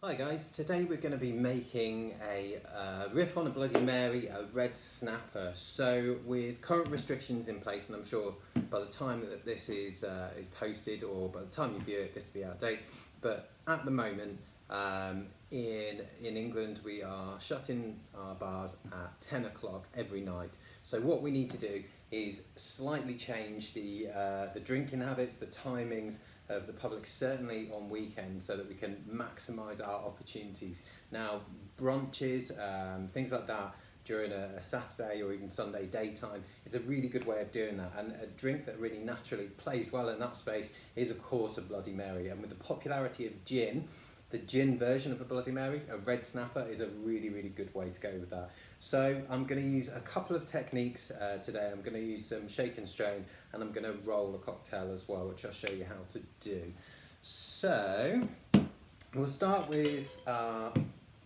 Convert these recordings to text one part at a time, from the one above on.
Hi guys, today we're going to be making a riff on a Bloody Mary, a red snapper. So with current restrictions in place, and I'm sure by the time that this is posted or by the time you view it, this will be out of date. But at the moment, in England, we are shutting our bars at 10 o'clock every night. So what we need to do is slightly change the drinking habits, the timings of the public, certainly on weekends, so that we can maximise our opportunities. Now, brunches, things like that during a Saturday or even Sunday daytime is a really good way of doing that, and a drink that really naturally plays well in that space is of course a Bloody Mary. And with the popularity of gin, the gin version of a Bloody Mary, a red snapper, is a really good way to go with that. So I'm going to use a couple of techniques today. I'm going to use some shake and strain, and I'm going to roll a cocktail as well, which I'll show you how to do. So we'll start with our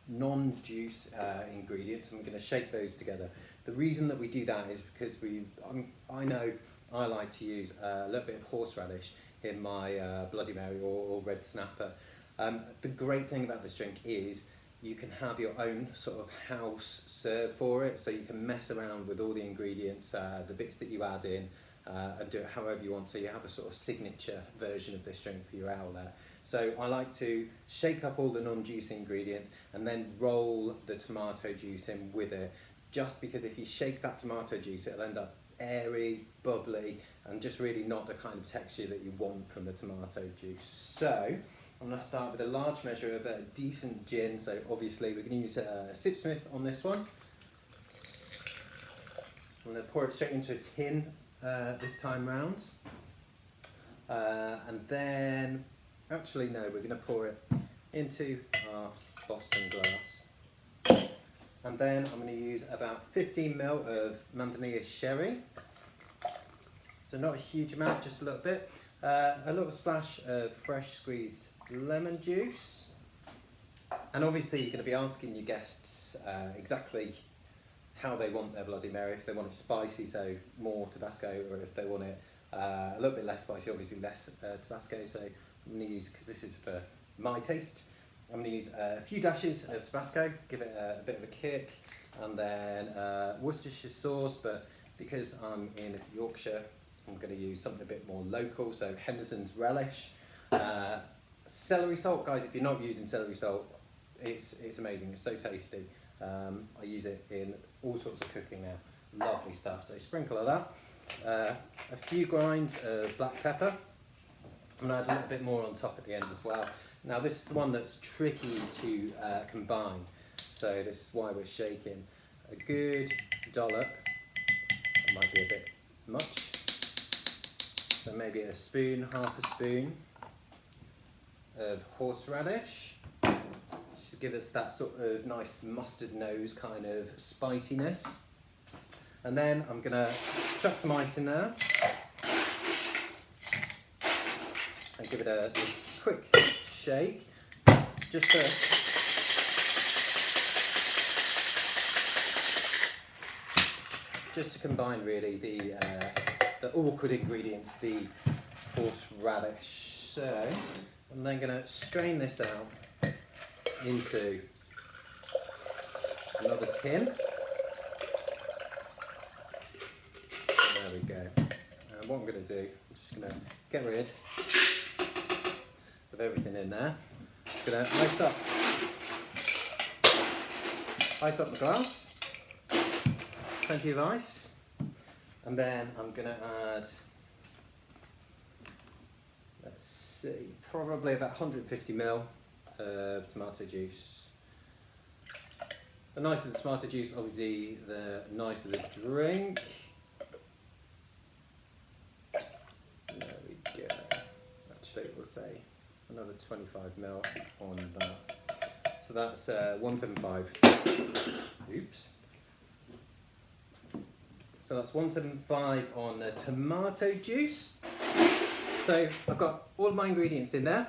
non-juice ingredients, and we're going to shake those together. The reason that we do that is because I know I like to use a little bit of horseradish in my Bloody Mary or red snapper. The great thing about this drink is you can have your own sort of house serve for it, so you can mess around with all the ingredients, the bits that you add in, and do it however you want, so you have a sort of signature version of this drink for your outlet. So I like to shake up all the non-juice ingredients and then roll the tomato juice in with it, just because if you shake that tomato juice, it'll end up airy, bubbly, and just really not the kind of texture that you want from the tomato juice. So I'm going to start with a large measure of a decent gin. So obviously we're going to use a Sipsmith on this one. I'm going to pour it straight into a tin this time round. And then, actually no, we're going to pour it into our Boston glass. And then I'm going to use about 15 ml of Manzanilla sherry. So not a huge amount, just a little bit. A little splash of fresh squeezed lemon juice, and obviously you're going to be asking your guests exactly how they want their Bloody Mary. If they want it spicy, so more Tabasco, or if they want it a little bit less spicy, obviously less Tabasco. So I'm going to use, because this is for my taste, I'm going to use a few dashes of Tabasco, give it a bit of a kick, and then Worcestershire sauce, but because I'm in Yorkshire, I'm going to use something a bit more local, so Henderson's relish. Celery salt, guys, if you're not using celery salt, it's amazing, it's so tasty. I use it in all sorts of cooking now, lovely stuff. So sprinkle of that, a few grinds of black pepper. I'm going to add a little bit more on top at the end as well. Now this is the one that's tricky to combine, so this is why we're shaking. A good dollop, it might be a bit much, so maybe a spoon, half a spoon of horseradish, just to give us that sort of nice mustard nose kind of spiciness. And then I'm going to chuck some ice in there and give it a quick shake, just to combine really the awkward ingredients, the horseradish. So I'm then going to strain this out into another tin. There we go. And what I'm going to do, I'm just going to get rid of everything in there. I'm going to ice up the glass, plenty of ice, and then I'm going to add, let's see, probably about 150 ml of tomato juice. The nicer the tomato juice, obviously the nicer the drink. There we go. Actually, we'll say another 25 ml on that. So that's 175. Oops. So that's 175 on the tomato juice. So I've got all of my ingredients in there.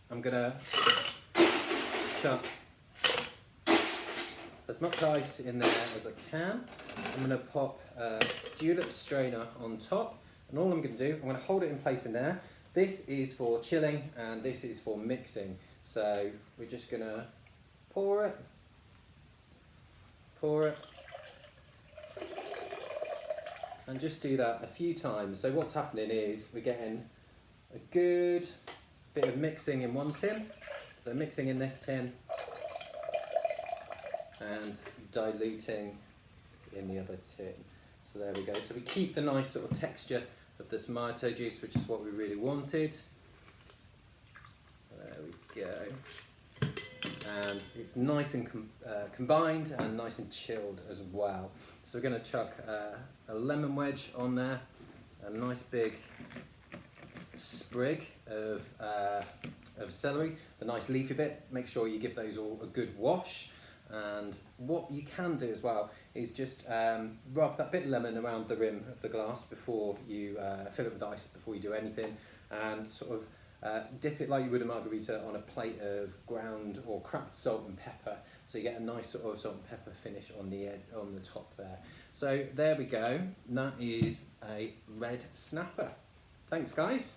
I'm going to chuck as much ice in there as I can. I'm going to pop a julep strainer on top, and all I'm going to do, I'm going to hold it in place in there. This is for chilling and this is for mixing. So we're just going to pour it, and just do that a few times. So what's happening is we're getting a good bit of mixing in one tin, so mixing in this tin and diluting in the other tin. So there we go. So we keep the nice sort of texture of the tomato juice, which is what we really wanted. There we go. And it's nice and combined and nice and chilled as well. So we're going to chuck a lemon wedge on there, a nice big sprig of celery, the nice leafy bit. Make sure you give those all a good wash. And what you can do as well is just rub that bit of lemon around the rim of the glass before you fill it with ice, before you do anything, and sort of dip it like you would a margarita on a plate of ground or cracked salt and pepper, so you get a nice sort of salt and pepper finish on the top there. So there we go, that is a red snapper. Thanks guys.